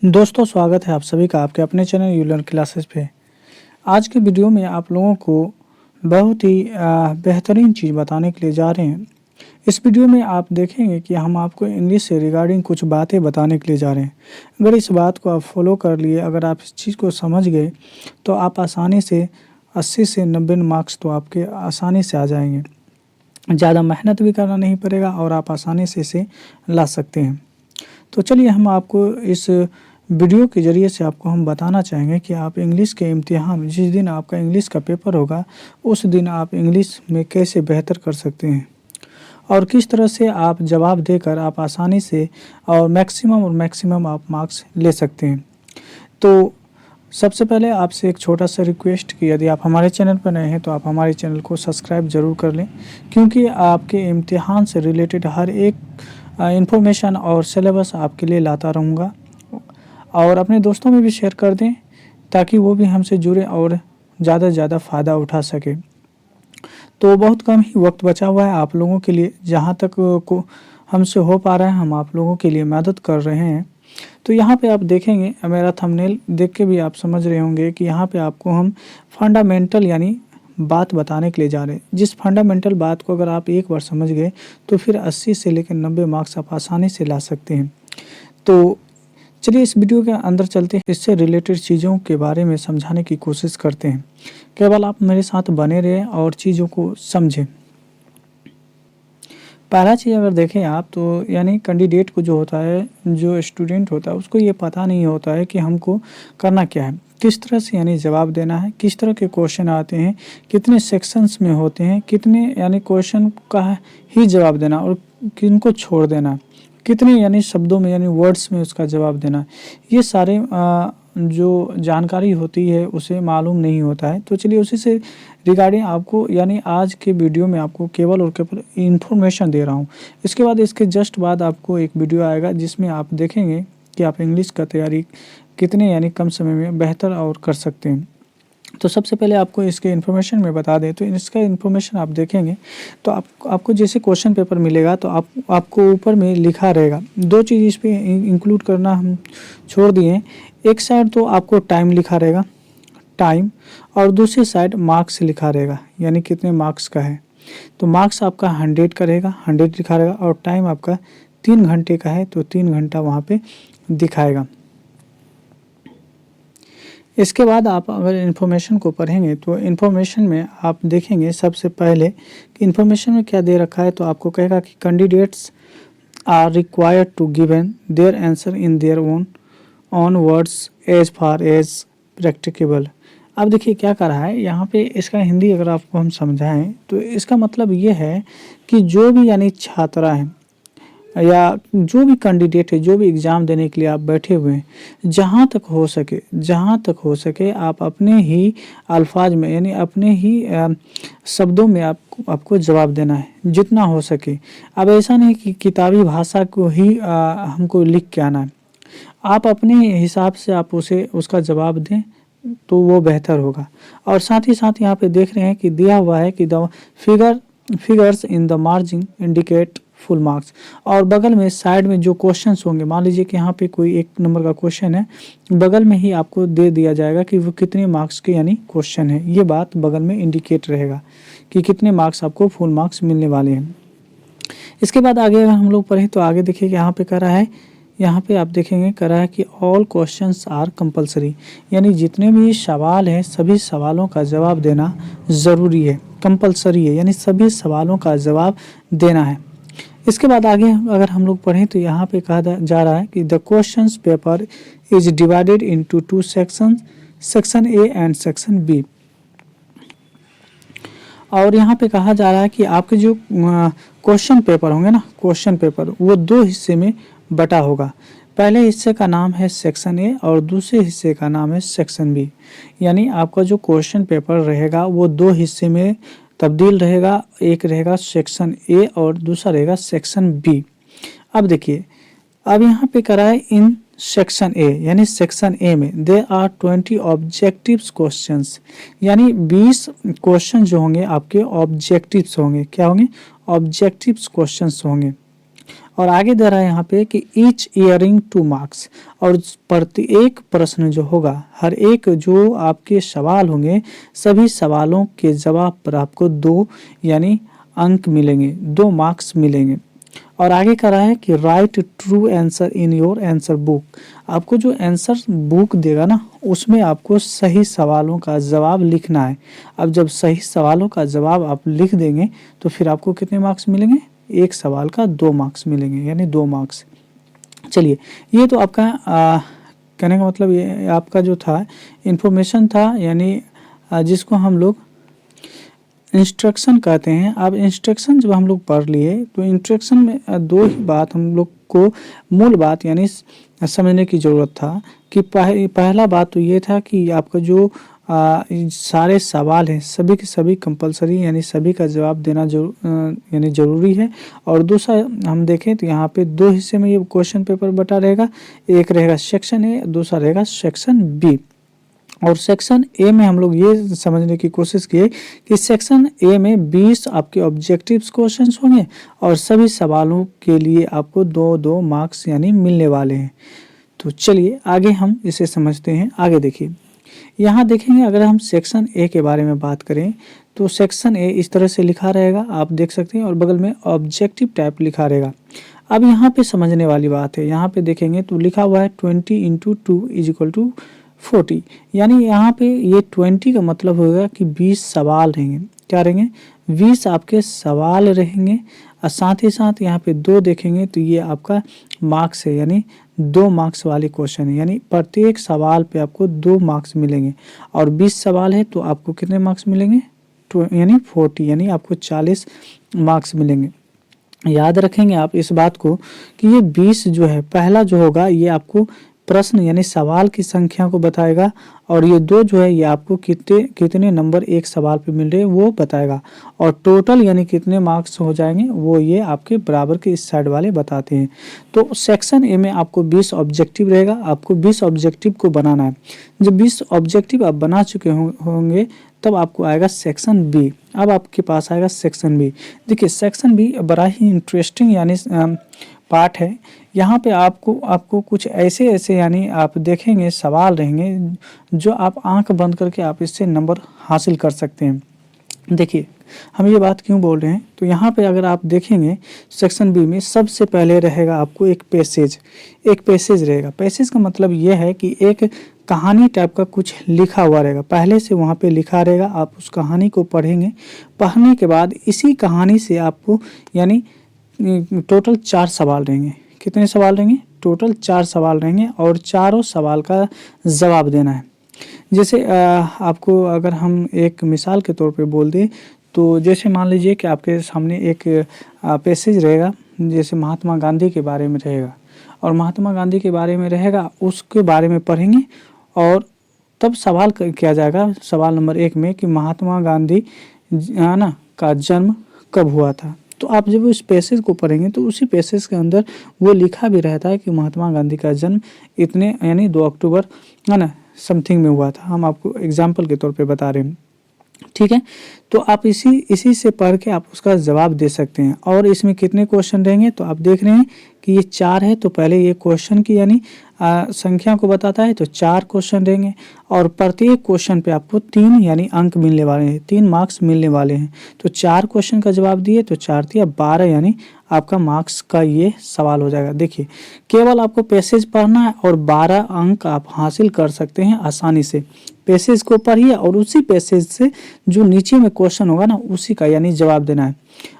दोस्तों, स्वागत है आप सभी का आपके अपने चैनल यू लर्न क्लासेस पे। आज के वीडियो में आप लोगों को बहुत ही बेहतरीन चीज़ बताने के लिए जा रहे हैं। इस वीडियो में आप देखेंगे कि हम आपको इंग्लिश से रिगार्डिंग कुछ बातें बताने के लिए जा रहे हैं। अगर इस बात को आप फॉलो कर लिए, अगर आप इस चीज़ को समझ गए तो आप आसानी से 80 से 90 मार्क्स तो आपके आसानी से आ जाएंगे। ज़्यादा मेहनत भी करना नहीं पड़ेगा और आप आसानी से इसे ला सकते हैं। तो चलिए हम आपको इस वीडियो के ज़रिए से आपको हम बताना चाहेंगे कि आप इंग्लिश के इम्तिहान जिस दिन आपका इंग्लिश का पेपर होगा उस दिन आप इंग्लिश में कैसे बेहतर कर सकते हैं और किस तरह से आप जवाब देकर आप आसानी से और मैक्सिमम आप मार्क्स ले सकते हैं। तो सबसे पहले आपसे एक छोटा सा रिक्वेस्ट कि यदि आप हमारे चैनल पर नए हैं तो आप हमारे चैनल को सब्सक्राइब ज़रूर कर लें, क्योंकि आपके इम्तिहान से रिलेटेड हर एक इन्फॉर्मेशन और सिलेबस आपके लिए लाता रहूँगा। और अपने दोस्तों में भी शेयर कर दें ताकि वो भी हमसे जुड़े और ज़्यादा से ज़्यादा फ़ायदा उठा सके। तो बहुत कम ही वक्त बचा हुआ है आप लोगों के लिए, जहाँ तक को हमसे हो पा रहा है हम आप लोगों के लिए मदद कर रहे हैं। तो यहाँ पे आप देखेंगे, मेरा थंबनेल देख के भी आप समझ रहे होंगे कि यहाँ पे आपको हम फंडामेंटल यानी बात बताने के लिए जा रहे हैं। जिस फंडामेंटल बात को अगर आप एक बार समझ गए तो फिर 80 से लेकर 90 मार्क्स आप आसानी से ला सकते हैं। तो चलिए इस वीडियो के अंदर चलते हैं, इससे रिलेटेड चीज़ों के बारे में समझाने की कोशिश करते हैं। केवल आप मेरे साथ बने रहें और चीज़ों को समझें। पहला चीज़ अगर देखें आप तो यानी कैंडिडेट को जो होता है, जो स्टूडेंट होता है, उसको ये पता नहीं होता है कि हमको करना क्या है, किस तरह से यानी जवाब देना है, किस तरह के क्वेश्चन आते हैं, कितने सेक्शंस में होते हैं, कितने यानी क्वेश्चन का ही जवाब देना और किनको छोड़ देना, कितने यानी शब्दों में यानी वर्ड्स में उसका जवाब देना। ये सारे जो जानकारी होती है उसे मालूम नहीं होता है। तो चलिए उसी से रिगार्डिंग आपको यानी आज के वीडियो में आपको केवल और केवल इन्फॉर्मेशन दे रहा हूँ। इसके बाद इसके जस्ट बाद आपको एक वीडियो आएगा जिसमें आप देखेंगे कि आप इंग्लिश का तैयारी कितने यानी कम समय में बेहतर और कर सकते हैं। तो सबसे पहले आपको इसके इन्फॉर्मेशन में बता दें तो इसका इन्फॉर्मेशन आप देखेंगे तो आपको जैसे क्वेश्चन पेपर मिलेगा तो आपको ऊपर में लिखा रहेगा। दो चीज़ इस पर इंक्लूड करना हम छोड़ दिए। एक साइड तो आपको टाइम लिखा रहेगा, टाइम, और दूसरी साइड मार्क्स लिखा रहेगा यानी कितने मार्क्स का है। तो मार्क्स आपका 100 का रहेगा, 100 लिखा रहेगा, और टाइम आपका 3 घंटे का है तो 3 घंटा वहाँ पे दिखाएगा। इसके बाद आप अगर इन्फॉर्मेशन को पढ़ेंगे तो इन्फॉर्मेशन में आप देखेंगे सबसे पहले कि इन्फॉर्मेशन में क्या दे रखा है। तो आपको कहेगा कि candidates are required to given their answer in their own words as far as practicable. अब देखिए क्या कर रहा है यहाँ पे, इसका हिंदी अगर आपको हम समझाएं तो इसका मतलब ये है कि जो भी यानी छात्रा है या जो भी कैंडिडेट है, जो भी एग्ज़ाम देने के लिए आप बैठे हुए हैं, जहाँ तक हो सके आप अपने ही अल्फाज में यानी अपने ही शब्दों में आपको जवाब देना है जितना हो सके। अब ऐसा नहीं कि किताबी भाषा को ही हमको लिख के आना है। आप अपने हिसाब से आप उसका जवाब दें तो वो बेहतर होगा। और साथ ही साथ यहाँ पे देख रहे हैं कि दिया हुआ है कि the figures in the margin indicate full marks, और बगल में साइड में जो क्वेश्चंस होंगे, मान लीजिए कि यहाँ पे कोई 1 नंबर का क्वेश्चन है, बगल में ही आपको दे दिया जाएगा कि वो कितने मार्क्स के यानी क्वेश्चन है। ये बात बगल में इंडिकेट रहेगा कि कितने मार्क्स आपको फुल मार्क्स मिलने वाले हैं। इसके बाद आगे अगर हम लोग पढ़ें तो आगे देखिए यहाँ पे कह रहा है, यहाँ पे आप देखेंगे कह रहा है कि ऑल क्वेश्चंस आर कंपलसरी, यानी जितने भी सवाल हैं सभी सवालों का जवाब देना ज़रूरी है, कंपलसरी है, यानी सभी सवालों का जवाब देना है। इसके बाद आगे अगर हम लोग पढ़ें तो यहाँ पे कहा जा रहा है कि the questions paper is divided into 2 sections, section A and section B. और यहाँ पे कहा जा रहा है कि आपके जो क्वेश्चन पेपर होंगे ना, क्वेश्चन पेपर वो 2 हिस्से में बटा होगा। पहले हिस्से का नाम है सेक्शन ए और दूसरे हिस्से का नाम है सेक्शन बी। यानी आपका जो क्वेश्चन पेपर रहेगा वो 2 हिस्से में तब्दील रहेगा, एक रहेगा सेक्शन ए और दूसरा रहेगा सेक्शन बी। अब देखिए, अब यहाँ पे करा है इन सेक्शन ए, यानी सेक्शन ए में देयर आर 20 ऑब्जेक्टिव्स क्वेश्चंस, यानी 20 क्वेश्चन जो होंगे आपके ऑब्जेक्टिव्स होंगे। क्या होंगे? ऑब्जेक्टिव्स क्वेश्चंस होंगे। और आगे दे रहा है यहाँ पे कि ईच ईयरिंग 2 मार्क्स, और प्रत्येक प्रश्न जो होगा, हर एक जो आपके सवाल होंगे, सभी सवालों के जवाब पर आपको 2 यानी अंक मिलेंगे, 2 मार्क्स मिलेंगे। और आगे कह रहा है कि right true answer in your answer book, आपको जो आंसर बुक देगा ना उसमें आपको सही सवालों का जवाब लिखना है। अब जब सही सवालों का जवाब आप लिख देंगे तो फिर आपको कितने मार्क्स मिलेंगे, एक सवाल का 2 मार्क्स मिलेंगे, यानी 2 मार्क्स। चलिए, ये तो आपका कहने का मतलब ये आपका जो था इन्फॉर्मेशन था, यानी जिसको हम लोग इंस्ट्रक्शन कहते हैं। अब इंस्ट्रक्शन जब हम लोग पढ़ लिए तो इंस्ट्रक्शन में 2 ही बात हम लोग को मूल बात यानी समझने की ज़रूरत था कि पहला बात तो ये था कि आपका जो सारे सवाल हैं सभी के सभी कंपलसरी यानी सभी का जवाब देना यानी ज़रूरी है। और दूसरा हम देखें तो यहाँ पे 2 हिस्से में ये क्वेश्चन पेपर बटा रहेगा, एक रहेगा सेक्शन ए, दूसरा रहेगा सेक्शन बी। और सेक्शन ए में हम लोग ये समझने की कोशिश किए कि सेक्शन ए में 20 आपके ऑब्जेक्टिव्स क्वेश्चंस होंगे और सभी सवालों के लिए आपको 2-2 मार्क्स यानी मिलने वाले हैं। तो चलिए आगे हम इसे समझते हैं। आगे देखिए, यहाँ देखेंगे अगर हम सेक्शन ए के बारे में बात करें तो सेक्शन ए इस तरह से लिखा रहेगा, आप देख सकते हैं, और बगल में ऑब्जेक्टिव टाइप लिखा रहेगा। अब यहाँ पे समझने वाली बात है, यहाँ पे देखेंगे तो लिखा हुआ है 20 × 2 = 40, यानी यहाँ पे ये 20 का मतलब होगा कि 20 सवाल रहेंगे। क्या रहेंगे, 20 आपके सवाल रहेंगे। और साथ ही साथ यहाँ पे 2 देखेंगे तो ये आपका मार्क्स है, यानी 2 मार्क्स वाले क्वेश्चन है, यानी प्रत्येक सवाल पे आपको 2 मार्क्स मिलेंगे। और 20 सवाल है तो आपको कितने मार्क्स मिलेंगे, यानी 40, यानी आपको 40 मार्क्स मिलेंगे। याद रखेंगे आप इस बात को कि ये 20 जो है पहला जो होगा ये आपको प्रश्न यानी सवाल की संख्या को बताएगा, और ये 2 जो है ये आपको कितने नंबर एक सवाल पे मिल रहे हैं वो बताएगा, और टोटल यानी कितने मार्क्स हो जाएंगे वो ये आपके बराबर के इस साइड वाले बताते हैं। तो सेक्शन ए में आपको 20 ऑब्जेक्टिव रहेगा, आपको 20 ऑब्जेक्टिव को बनाना है। जब 20 ऑब्जेक्टिव आप बना चुके होंगे तब आपको आएगा सेक्शन बी। अब आपके पास आएगा सेक्शन बी। देखिए सेक्शन बी बड़ा ही इंटरेस्टिंग यानी पार्ट है। यहाँ पे आपको कुछ ऐसे यानी आप देखेंगे सवाल रहेंगे जो आप आंख बंद करके आप इससे नंबर हासिल कर सकते हैं। देखिए हम ये बात क्यों बोल रहे हैं, तो यहाँ पे अगर आप देखेंगे सेक्शन बी में सबसे पहले रहेगा आपको एक पैसेज रहेगा। पैसेज का मतलब ये है कि एक कहानी टाइप का कुछ लिखा हुआ रहेगा, पहले से वहाँ पे लिखा रहेगा। आप उस कहानी को पढ़ेंगे, पढ़ने के बाद इसी कहानी से आपको यानी टोटल 4 सवाल रहेंगे। कितने सवाल रहेंगे, टोटल 4 सवाल रहेंगे, और चारों सवाल का जवाब देना है। जैसे आपको अगर हम एक मिसाल के तौर पे बोल दें तो जैसे मान लीजिए कि आपके सामने एक पैसेज रहेगा, जैसे महात्मा गांधी के बारे में रहेगा, और महात्मा गांधी के बारे में रहेगा, उसके बारे में पढ़ेंगे और तब सवाल किया जाएगा सवाल नंबर 1 में कि महात्मा गांधी ना का जन्म कब हुआ था। तो आप जब उस पैसेज को पढ़ेंगे तो उसी पैसेज के अंदर वो लिखा भी रहता है कि महात्मा गांधी का जन्म इतने यानी 2 अक्टूबर है ना समथिंग में हुआ था। हम आपको एग्जाम्पल के तौर पे बता रहे हैं, ठीक है। तो आप इसी से पढ़ के आप उसका जवाब दे सकते हैं। और इसमें कितने क्वेश्चन रहेंगे, तो आप देख रहे हैं कि ये 4 है, तो पहले ये क्वेश्चन की यानी संख्या को बताता है, तो 4 क्वेश्चन रहेंगे, और प्रत्येक क्वेश्चन पे आपको 3 यानी अंक मिलने वाले हैं, 3 मार्क्स मिलने वाले हैं। तो 4 क्वेश्चन का जवाब दिए तो 4 दिया 12 यानी आपका मार्क्स का ये सवाल हो जाएगा। देखिए केवल आपको पैसेज पढ़ना है और 12 अंक आप हासिल कर सकते हैं आसानी से। पैसेज को पढ़िए और उसी पैसेज से जो नीचे में क्वेश्चन होगा ना उसी का यानी जवाब देना है।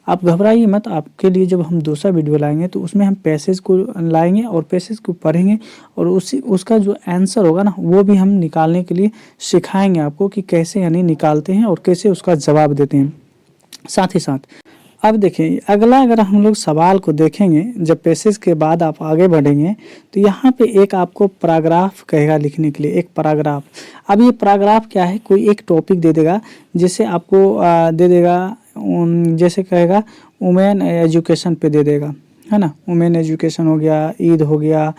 आप घबराइए मत, आपके लिए जब हम दूसरा वीडियो लाएंगे तो उसमें हम पैसेज को लाएंगे और पैसेज को पढ़ेंगे, और उसका जो आंसर होगा ना वो भी हम निकालने के लिए सिखाएंगे आपको कि कैसे यानी निकालते हैं और कैसे उसका जवाब देते हैं। साथ ही साथ अब देखिए अगला अगर हम लोग सवाल को देखेंगे, जब पैसेज के बाद आप आगे बढ़ेंगे तो यहाँ पे एक आपको पैराग्राफ कहेगा लिखने के लिए, एक पैराग्राफ। अब ये पैराग्राफ क्या है, कोई एक टॉपिक दे देगा, जैसे आपको दे देगा जैसे कहेगा वुमेन एजुकेशन पे दे देगा, है ना, वुमेन एजुकेशन हो गया, ईद हो गया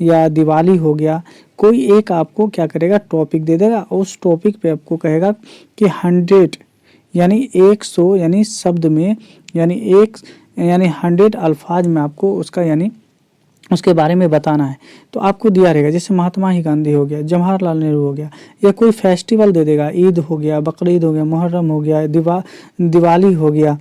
या दिवाली हो गया, कोई एक आपको क्या करेगा टॉपिक दे देगा। उस टॉपिक पे आपको कहेगा कि 100 यानी 100 यानी शब्द में यानी यानी 100 अल्फाज में आपको उसका यानी उसके बारे में बताना है। तो आपको दिया रहेगा, जैसे महात्मा ही गांधी हो गया, जवाहरलाल नेहरू हो गया, या कोई फेस्टिवल दे देगा, ईद हो गया, बकरीद हो गया, मुहर्रम हो गया, दिवाली हो गया,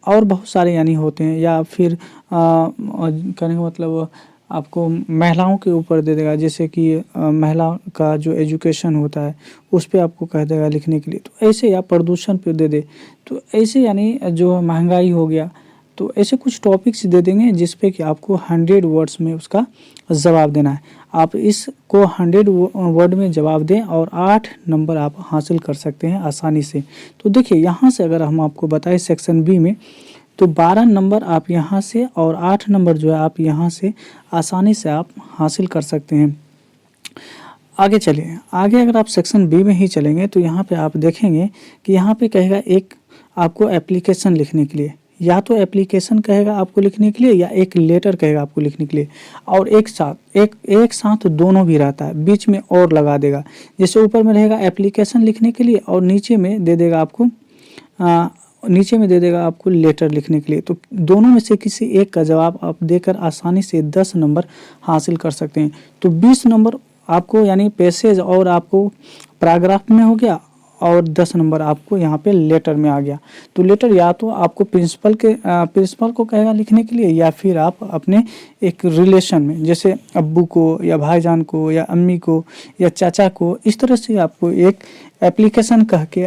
और बहुत सारे यानी होते हैं। या फिर कहने का मतलब आपको महिलाओं के ऊपर दे देगा, जैसे कि महिला का जो एजुकेशन होता है उस पे आपको कह देगा लिखने के लिए। तो ऐसे, या प्रदूषण पे दे दे, तो ऐसे यानी जो महंगाई हो गया, तो ऐसे कुछ टॉपिक्स दे देंगे जिस पे कि आपको 100 वर्ड्स में उसका जवाब देना है। आप इसको 100 वर्ड में जवाब दें और 8 नंबर आप हासिल कर सकते हैं आसानी से। तो देखिए यहाँ से अगर हम आपको बताएं सेक्शन बी में, तो 12 नंबर आप यहाँ से और 8 नंबर जो है आप यहाँ से आसानी से आप हासिल कर सकते हैं। आगे चलिए, आगे अगर आप सेक्शन बी में ही चलेंगे तो यहाँ पे आप देखेंगे कि यहाँ पे कहेगा एक आपको एप्लीकेशन लिखने के लिए, या तो एप्लीकेशन कहेगा आपको लिखने के लिए, या एक लेटर कहेगा आपको लिखने के लिए, और एक साथ दोनों भी रहता है, बीच में और लगा देगा। जैसे ऊपर में रहेगा एप्लीकेशन लिखने के लिए और नीचे में दे देगा आपको लेटर लिखने के लिए। तो दोनों में से किसी एक का जवाब आप देकर आसानी से 10 नंबर हासिल कर सकते हैं। तो 20 नंबर आपको यानी पैसेज और आपको पैराग्राफ में हो गया, और 10 नंबर आपको यहाँ पे लेटर में आ गया। तो लेटर या तो आपको प्रिंसिपल को कहेगा लिखने के लिए, या फिर आप अपने एक रिलेशन में, जैसे अब्बू को या भाईजान को या अम्मी को या चाचा को, इस तरह से आपको एक एप्लीकेशन कह के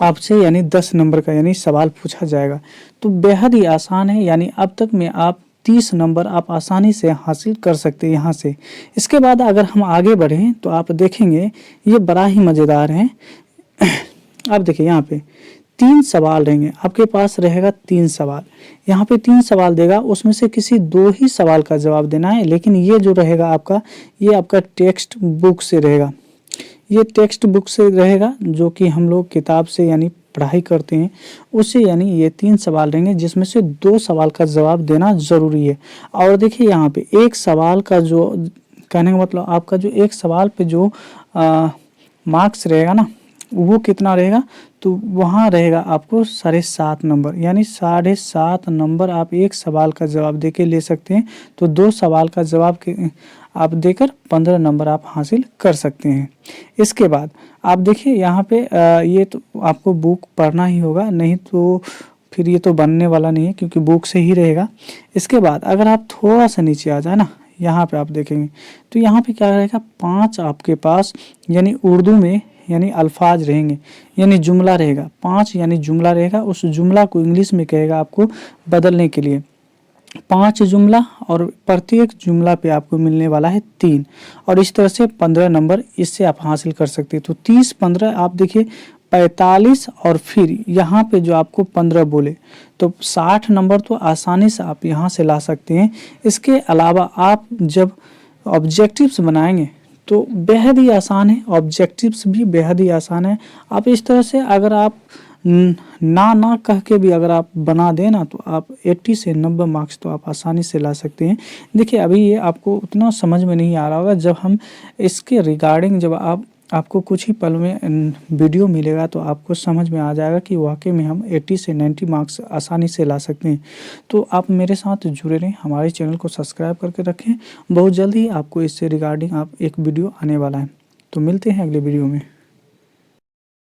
आपसे यानी 10 नंबर का यानी सवाल पूछा जाएगा। तो बेहद ही आसान है, यानी अब तक में आप 30 नंबर आप आसानी से हासिल कर सकते हैं यहाँ से। इसके बाद अगर हम आगे बढ़ें तो आप देखेंगे ये बड़ा ही मज़ेदार है। आप देखिए यहाँ पे 3 सवाल रहेंगे, आपके पास रहेगा 3 सवाल। यहाँ पे 3 सवाल देगा, उसमें से किसी 2 ही सवाल का जवाब देना है। लेकिन ये जो रहेगा आपका, ये आपका टेक्स्ट बुक से रहेगा, ये टेक्स्ट बुक से रहेगा जो कि हम लोग किताब से यानी पढ़ाई करते हैं उससे। यानी ये 3 सवाल रहेंगे जिसमें से 2 सवाल का जवाब देना ज़रूरी है। और देखिए यहाँ पे एक सवाल का जो कहने का मतलब आपका जो एक सवाल पे जो मार्क्स रहेगा ना, वो कितना रहेगा, तो वहाँ रहेगा आपको 7.5 नंबर, यानी 7.5 नंबर आप एक सवाल का जवाब देके ले सकते हैं। तो 2 सवाल का जवाब आप देकर 15 नंबर आप हासिल कर सकते हैं। इसके बाद आप देखिए यहाँ पे ये तो आपको बुक पढ़ना ही होगा, नहीं तो फिर ये तो बनने वाला नहीं है, क्योंकि बुक से ही रहेगा। इसके बाद अगर आप थोड़ा सा नीचे आ जाए ना, यहाँ पे आप देखेंगे तो यहाँ पे क्या रहेगा, 5 आपके पास यानी उर्दू में यानी अल्फाज रहेंगे, यानी जुमला रहेगा। 5 यानी जुमला रहेगा, उस जुमला को इंग्लिश में कहेगा आपको बदलने के लिए। 5 जुमला, और प्रत्येक जुमला पे आपको मिलने वाला है 3, और इस तरह से 15 नंबर इससे आप हासिल कर सकते हैं। तो 30, 15 आप देखिए 45, और फिर यहाँ पे जो आपको 15 बोले, तो 60 नंबर तो आसानी से आप यहाँ से ला सकते हैं। इसके अलावा आप जब ऑब्जेक्टिव्स बनाएंगे तो बेहद ही आसान है, ऑब्जेक्टिव्स भी बेहद ही आसान है। आप इस तरह से अगर आप ना कह के भी अगर आप बना दें ना, तो आप 80 से 90 मार्क्स तो आप आसानी से ला सकते हैं। देखिए अभी ये आपको उतना समझ में नहीं आ रहा होगा, जब हम इसके रिगार्डिंग जब आपको कुछ ही पल में वीडियो मिलेगा तो आपको समझ में आ जाएगा कि वाकई में हम 80 से 90 मार्क्स आसानी से ला सकते हैं। तो आप मेरे साथ जुड़े रहें, हमारे चैनल को सब्सक्राइब करके रखें। बहुत जल्द ही आपको इससे रिगार्डिंग एक वीडियो आने वाला है। तो मिलते हैं अगले वीडियो में।